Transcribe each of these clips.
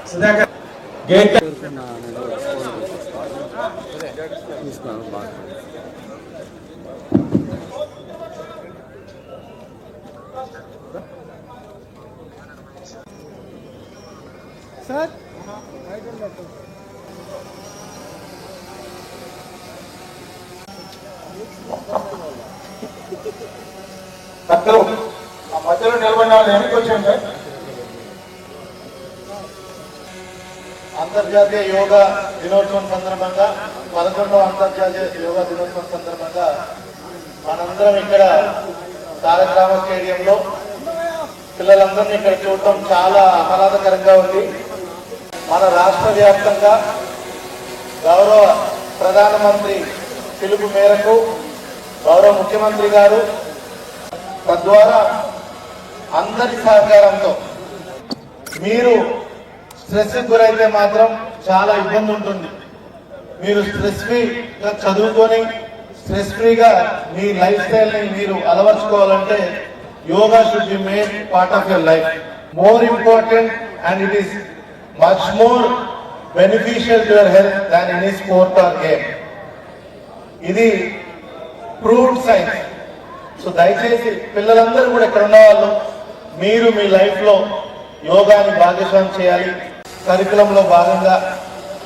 Sudhakar gate sir అందరూ ఆ మధ్యలో నిలబడిన వాళ్ళు వెనక్కి వచ్చాను. అంతర్జాతీయ యోగా దినోత్సవం సందర్భంగా 11వ అంతర్జాతీయ యోగా దినోత్సవం సందర్భంగా మనందరం ఇక్కడ తారకరామ స్టేడియంలో పిల్లలందరినీ ఇక్కడ చూడటం చాలా ఆహ్లాదకరంగా ఉంది. మన రాష్ట్ర వ్యాప్తంగా గౌరవ ప్రధానమంత్రి పిలుపు మేరకు గౌరవ ముఖ్యమంత్రి గారు తద్వారా అందరి సహకారంతో మీరు స్ట్రెస్ గురైతే మాత్రం చాలా ఇబ్బంది ఉంటుంది. మీరు స్ట్రెస్ ఫ్రీగా చదువుకొని స్ట్రెస్ ఫ్రీగా మీ లైఫ్ స్టైల్ ని మీరు అలవర్చుకోవాలంటే yoga should be made part of your life. More important and it is much more beneficial to your health than any sport or game. ఇది ప్రూవ్డ్ సైన్స్. సో దయచేసి పిల్లలందరూ కూడా ఇక్కడ ఉన్న వాళ్ళు మీరు మీ లైఫ్ లో యోగాని భాగస్వామ్యం చేయాలి. కరికులంలో భాగంగా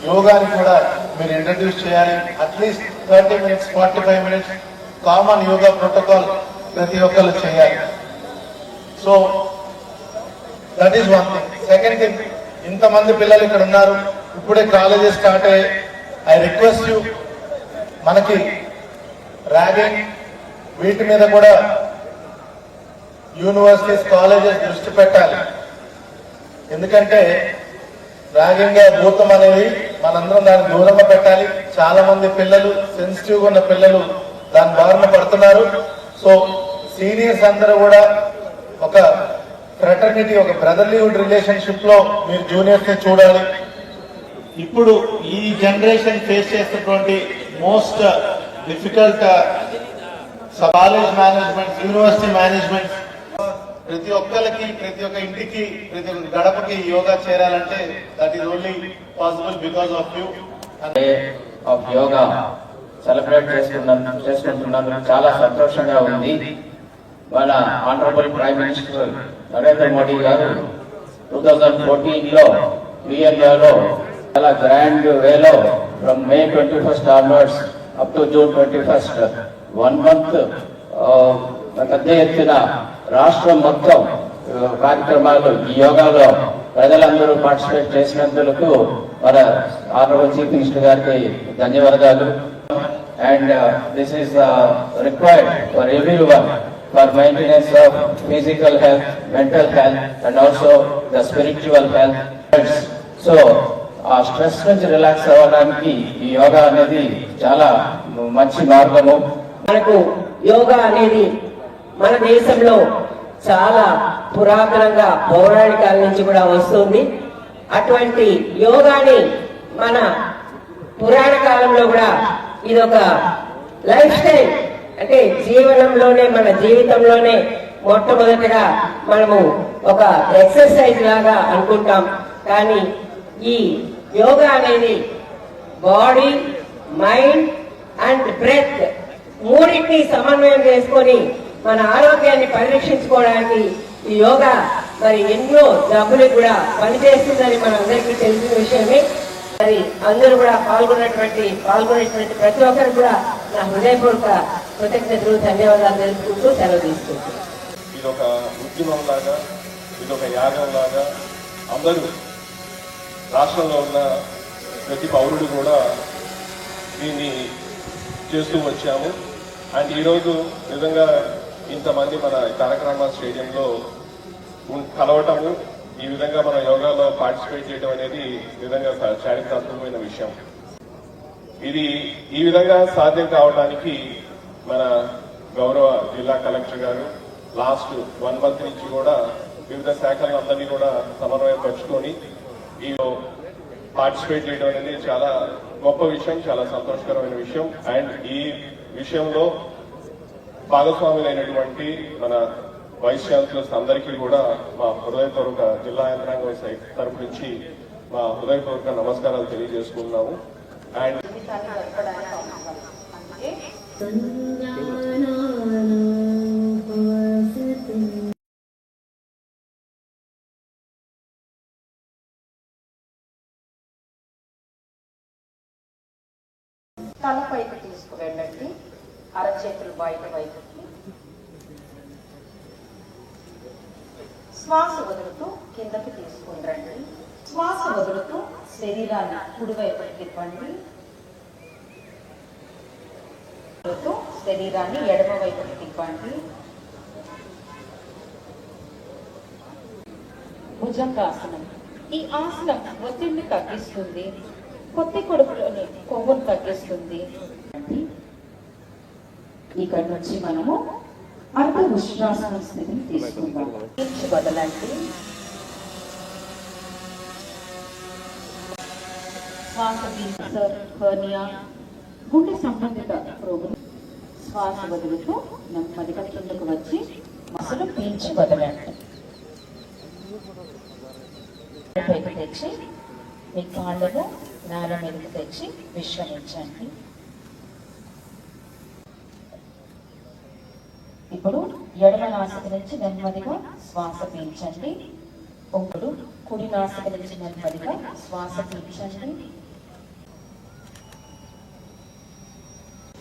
యోగాని కూడా మీరు ఇంట్రడ్యూస్ చేయాలి. At least 30 minutes 45 minutes common yoga protocol ప్రతి ఒక్కరు చేయాలి. So that is one thing. Second thing, ఇంతమంది పిల్లలు ఇక్కడ ఉన్నారు, ఇప్పుడే కాలేజెస్ స్టార్ట్ అయ్యాయి. ఐ రిక్వెస్ట్ యూ, మనకి ర్యాగింగ్ వీటి మీద కూడా యూనివర్సిటీస్ కాలేజెస్ దృష్టి పెట్టాలి. ఎందుకంటే ర్యాగింగ్ భూతం అనేది మనందరం దాన్ని దూరంగా పెట్టాలి. చాలా మంది పిల్లలు సెన్సిటివ్ గా ఉన్న పిల్లలు దాని బారిన పడుతున్నారు. సో సీనియర్స్ అందరూ కూడా ఒక ఫ్రెటర్నిటీ, ఒక బ్రదర్లీహుడ్ రిలేషన్షిప్ లో మీరు జూనియర్స్ ని చూడాలి. ఇప్పుడు ఈ జనరేషన్ ఫేస్ చేస్తున్నటువంటి most difficult college management, university management, ప్రతి ఒక్కరికి, ప్రతి ఒక్క ఇంటికి, ప్రతి ఒక్క గడపకి యోగా చేరాలంటే that is only possible because of you. Of yoga celebrate చేసుకుంటున్నాను. చాలా సంతోషంగా ఉంది. మన honourable prime minister Narendra Modi గారు 2014లో వియన్నాలో చాలా గ్రాండ్ వేలో from May 21st onwards up to June 21st 1 month పెద్ద ఎత్తున రాష్ట్రం మొత్తం కార్యక్రమాలు ఈ యోగాలో ప్రజలందరూ పార్టిసిపేట్ చేసినందుకు మన ఆనరబుల్ చీఫ్ మినిస్టర్ గారికి ధన్యవాదాలు. And this is required for everyone for maintenance of physical health, mental health and also the spiritual health. So ఆ స్ట్రెస్ నుంచి రిలాక్స్ అవ్వడానికి ఈ యోగా అనేది చాలా మంచి మార్గము. మనకు యోగా అనేది మన దేశంలో చాలా పురాతనంగా పౌరాణికాల నుంచి కూడా వస్తుంది. అటువంటి యోగాని మన పురాణ కాలంలో కూడా ఇదొక లైఫ్ స్టైల్, అంటే జీవనంలోనే, మన జీవితంలోనే మొట్టమొదటిగా మనము ఒక ఎక్సర్సైజ్ లాగా అనుకుంటాం. కానీ ఈ యోగా అనేది బాడీ, మైండ్ అండ్ బ్రెత్ మూడింటిని సమన్వయం చేసుకొని మన ఆరోగ్యాన్ని పరిరక్షించుకోవడానికి ఈ యోగా మరి ఎన్నో జబ్బులకు కూడా పనిచేస్తుందని మన అందరికీ తెలిసిన విషయమే. మరి అందరూ కూడా పాల్గొనేటువంటి ప్రతి ఒక్కరు కూడా నా హృదయపూర్వక కృతజ్ఞతలు, ధన్యవాదాలు తెలుసుకుంటూ సెలవు తీసుకుంటాం. ఇదొక ఉద్యమం లాగా, ఇదొక యాగం లాగా అందరూ రాష్ట్రంలో ఉన్న ప్రతి పౌరుడు కూడా దీన్ని చేస్తూ వచ్చాము. అండ్ ఈరోజు నిజంగా ఇంతమంది మన తారకరామ స్టేడియంలో కలవటము, ఈ విధంగా మన యోగాలో పార్టిసిపేట్ చేయడం అనేది నిజంగా చారిత్రాత్మకమైన విషయం. ఇది ఈ విధంగా సాధ్యం కావడానికి మన గౌరవ జిల్లా కలెక్టర్ గారు లాస్ట్ 1 month నుంచి కూడా వివిధ శాఖలందరినీ కూడా సమన్వయపరుచుకొని ఈ పార్టిసిపేట్ చేయడం అనేది చాలా గొప్ప విషయం, చాలా సంతోషకరమైన విషయం. అండ్ ఈ విషయంలో భాగస్వాములైనటువంటి మన వైస్ ఛాన్సలర్స్ అందరికీ కూడా మా హృదయపూర్వక జిల్లా యంత్రాంగం తరపు నుంచి మా హృదయపూర్వక నమస్కారాలు తెలియజేసుకున్నాము. అండ్ తల పైకి తీసుకువెళ్ళండి, అరచేతులు బయట వైపుకి. శ్వాస వదులుతూ కిందకి తీసుకుని రండి. శ్వాస వదులుతూ శరీరాన్ని కుడివైపుకి తిప్పండి. వదులుతూ శరీరాన్ని ఎడమ వైపుకి తిప్పండి. భుజంగాసనం. ఈ ఆసనం ఒత్తిడిని తగ్గిస్తుంది, పొత్తి కడుపులోని కొవ్వును తగ్గిస్తుంది. ఇక్కడ నుంచి మనము అర్ధ ఉష్ణాసన స్థితిని తీసుకుందాం. పీల్చి వదలండి. శ్వాస క్యాన్సర్, హెర్నియా, గుండె సంబంధిత రోగులు శ్వాస వదులుతూ నెమ్మదిగా కిందకు వచ్చి అసలు పీల్చి వదలండి. పైకి తెచ్చి మీ కాళ్ళను నేల మీదకి తెచ్చి విశ్రమించండి. ఇప్పుడు ఎడమ నాసిక నుంచి నెమ్మదిగా శ్వాస పీల్చండి. ఇప్పుడు కుడి నాసిక నుంచి నెమ్మదిగా శ్వాస పీల్చండి.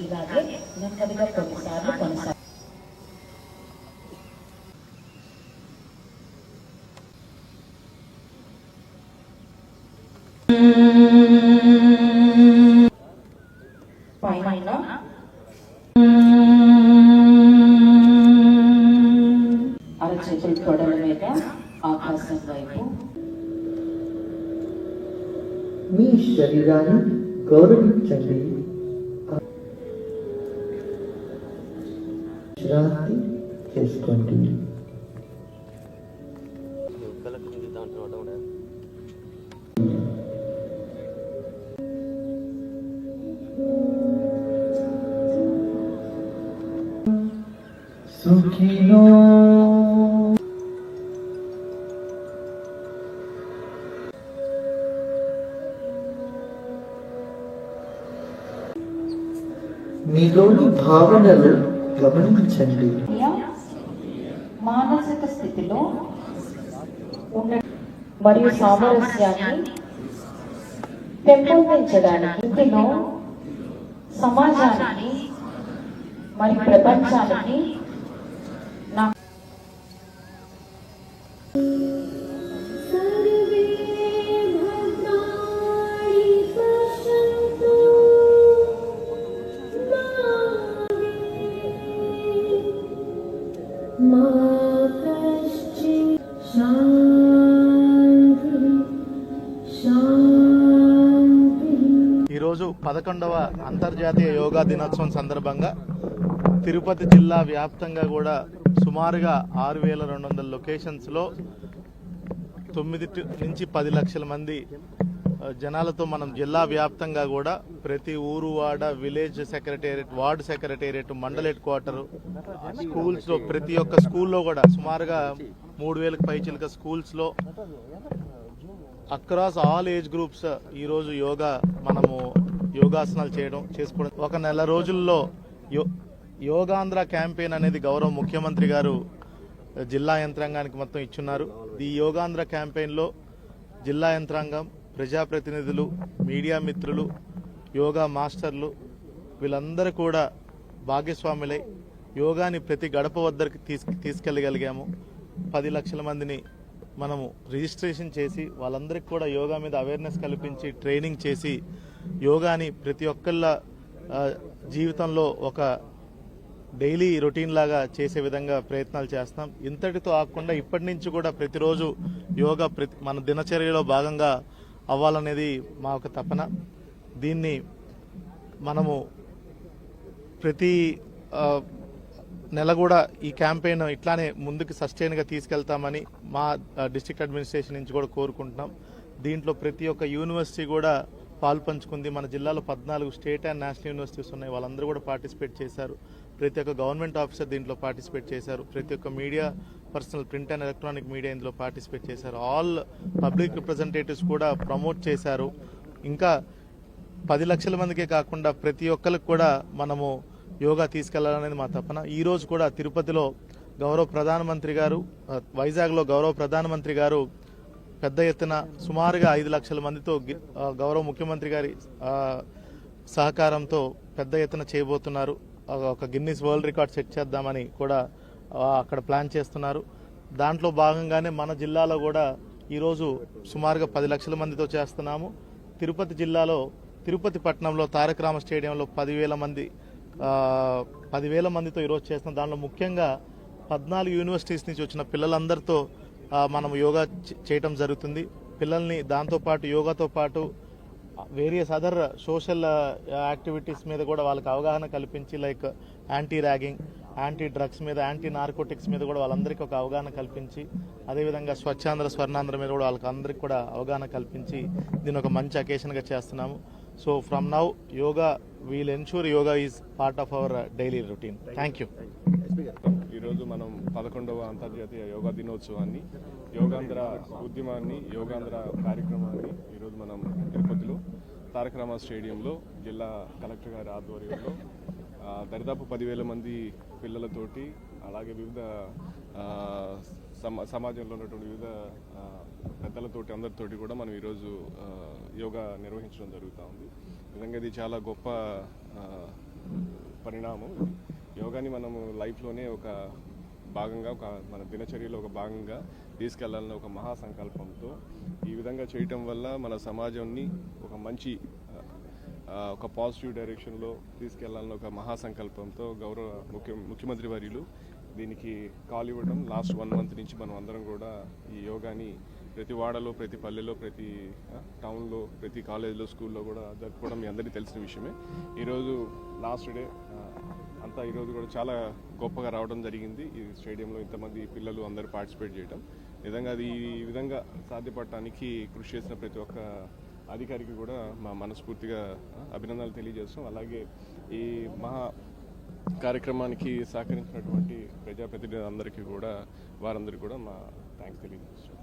ఇలాగే నెమ్మదిగా కొన్నిసార్లు కొనసాగండి. పైన అరచేతులు తొడల మీద ఆకాశం వైపు. మీ శరీరాన్ని గౌరవించండి. విశ్రాంతి చేసుకోండి. సుఖినో మీలోని భావనలు గమనించండి. మానసిక స్థితిలో ఉండ మరియు సామరస్యాన్ని పెంపొందించడానికి ఇంటిలో సమాజానికి మరియు ప్రపంచానికి నా ఈరోజు 11వ అంతర్జాతీయ యోగా దినోత్సవం సందర్భంగా తిరుపతి జిల్లా వ్యాప్తంగా కూడా సుమారుగా 6,200 లొకేషన్స్లో 9 నుంచి 10 లక్షల మంది జనాలతో మనం జిల్లా వ్యాప్తంగా కూడా ప్రతి ఊరు, వాడ, విలేజ్ సెక్రటేరియట్, వార్డు సెక్రటేరియట్, మండల హెడ్ క్వార్టర్, స్కూల్స్లో ప్రతి ఒక్క స్కూల్లో కూడా సుమారుగా 3,000కి పైచిలుక స్కూల్స్లో అక్రాస్ ఆల్ ఏజ్ గ్రూప్స్ ఈరోజు మనము యోగాసనాలు చేసుకోవడం. ఒక నెల రోజుల్లో యోగాంధ్ర క్యాంపెయిన్ అనేది గౌరవ ముఖ్యమంత్రి గారు జిల్లా యంత్రాంగానికి మొత్తం ఇచ్చున్నారు. ఈ యోగాంధ్ర క్యాంపెయిన్లో జిల్లా యంత్రాంగం, ప్రజాప్రతినిధులు, మీడియా మిత్రులు, యోగా మాస్టర్లు వీళ్ళందరూ కూడా భాగస్వాములై యోగాని ప్రతి గడప వద్దరికి తీసుకెళ్ళగలిగాము. 10 లక్షల మందిని మనము రిజిస్ట్రేషన్ చేసి వాళ్ళందరికీ కూడా యోగా మీద అవేర్నెస్ కల్పించి ట్రైనింగ్ చేసి యోగాని ప్రతి ఒక్కళ్ళ జీవితంలో ఒక డైలీ రొటీన్ లాగా చేసే విధంగా ప్రయత్నాలు చేస్తాం. ఇంతటితో ఆగకుండా ఇప్పటి నుంచి కూడా ప్రతిరోజు యోగా మన దినచర్యలో భాగంగా అవ్వాలనేది మా ఒక తపన. దీన్ని మనము ప్రతి నెల కూడా ఈ క్యాంపెయిన్ ఇట్లానే ముందుకు సస్టైన్గా తీసుకెళ్తామని మా డిస్ట్రిక్ట్ అడ్మినిస్ట్రేషన్ నుంచి కూడా కోరుకుంటున్నాం. దీంట్లో ప్రతి ఒక్క యూనివర్సిటీ కూడా పాల్పంచుకుంది. మన జిల్లాలో 14 స్టేట్ అండ్ నేషనల్ యూనివర్సిటీస్ ఉన్నాయి, వాళ్ళందరూ కూడా పార్టిసిపేట్ చేశారు. ప్రతి ఒక్క గవర్నమెంట్ ఆఫీసర్ దీంట్లో పార్టిసిపేట్ చేశారు. ప్రతి ఒక్క media personal print and electronic media ఇందులో పార్టిసిపేట్ చేశారు. ఆల్ పబ్లిక్ రిప్రజెంటేటివ్స్ కూడా ప్రమోట్ చేశారు. ఇంకా 10 లక్షల మందికే కాకుండా ప్రతి ఒక్కరికి కూడా మనము యోగా తీసుకెళ్లాలనేది మా తపన. ఈ రోజు కూడా తిరుపతిలో గౌరవ ప్రధానమంత్రి గారు, వైజాగ్లో గౌరవ ప్రధానమంత్రి గారు పెద్ద ఎత్తున సుమారుగా 5 లక్షల మందితో గౌరవ ముఖ్యమంత్రి గారి సహకారంతో పెద్ద ఎత్తున చేయబోతున్నారు. ఒక గిన్నిస్ వరల్డ్ రికార్డ్ సెట్ చేద్దామని కూడా అక్కడ ప్లాన్ చేస్తున్నారు. దాంట్లో భాగంగానే మన జిల్లాలో కూడా ఈరోజు సుమారుగా 10 లక్షల మందితో చేస్తున్నాము. తిరుపతి జిల్లాలో తిరుపతి పట్టణంలో తారక రామ స్టేడియంలో 10,000 మందితో ఈరోజు చేస్తున్నాం. దానిలో ముఖ్యంగా 14 యూనివర్సిటీస్ నుంచి వచ్చిన పిల్లలందరితో మనం యోగా చేయటం జరుగుతుంది. పిల్లల్ని దాంతోపాటు యోగాతో పాటు వేరియస్ అదర్ సోషల్ యాక్టివిటీస్ మీద కూడా వాళ్ళకి అవగాహన కల్పించి, like anti ragging, anti drugs మీద, యాంటీ నార్కోటిక్స్ మీద కూడా వాళ్ళందరికీ ఒక అవగాహన కల్పించి, అదేవిధంగా స్వచ్ఛాంధ్ర స్వర్ణాంధ్ర మీద కూడా వాళ్ళకి అందరికీ కూడా అవగాహన కల్పించి దీని ఒక మంచి అకేషన్గా చేస్తున్నాము. So from now yoga will ensure yoga is part of our daily routine. Thank you. ఈరోజు మనం 11వ అంతర్జాతీయ యోగా దినోత్సవాన్ని, యోగాంధ్ర ఉద్యమాన్ని, యోగాంధ్ర కార్యక్రమాన్ని ఈరోజు మనం తిరుపతిలో తారక రామ స్టేడియంలో జిల్లా కలెక్టర్ గారి ఆధ్వర్యంలో దరిదాపు 10,000 మంది పిల్లలతోటి, అలాగే వివిధ సమాజంలో ఉన్నటువంటి వివిధ పెద్దలతోటి అందరితోటి కూడా మనం ఈరోజు యోగా నిర్వహించడం జరుగుతూ ఉంది. నిజంగా ఇది చాలా గొప్ప పరిణామం. యోగాని మనము లైఫ్లోనే ఒక భాగంగా, మన దినచర్యలో ఒక భాగంగా తీసుకెళ్లాలన్న ఒక మహాసంకల్పంతో ఈ విధంగా చేయటం వల్ల మన సమాజాన్ని ఒక మంచి ఒక పాజిటివ్ డైరెక్షన్లో తీసుకెళ్లాలన్న ఒక మహాసంకల్పంతో గౌరవ ముఖ్యమంత్రి వర్యులు దీనికి కాల్ ఇవ్వడం. లాస్ట్ 1 మంత్ నుంచి మనం అందరం కూడా ఈ యోగాని ప్రతి వాడలో, ప్రతి పల్లెలో, ప్రతి టౌన్లో, ప్రతి కాలేజీలో, స్కూల్లో కూడా జరుపుకోవడం మీ అందరికీ తెలిసిన విషయమే. ఈరోజు లాస్ట్ డే అంతా ఈరోజు కూడా చాలా గొప్పగా రావడం జరిగింది. ఈ స్టేడియంలో ఇంతమంది పిల్లలు అందరూ పార్టిసిపేట్ చేయడం, నిజంగా అది ఈ విధంగా సాధ్యపడటానికి కృషి చేసిన ప్రతి ఒక్క అధికారికి కూడా మా మనస్ఫూర్తిగా అభినందనలు తెలియజేస్తాం. అలాగే ఈ మహా కార్యక్రమానికి సహకరించినటువంటి ప్రజాప్రతినిధులందరికీ కూడా, వారందరికీ కూడా మా థ్యాంక్స్ తెలియజేస్తాం.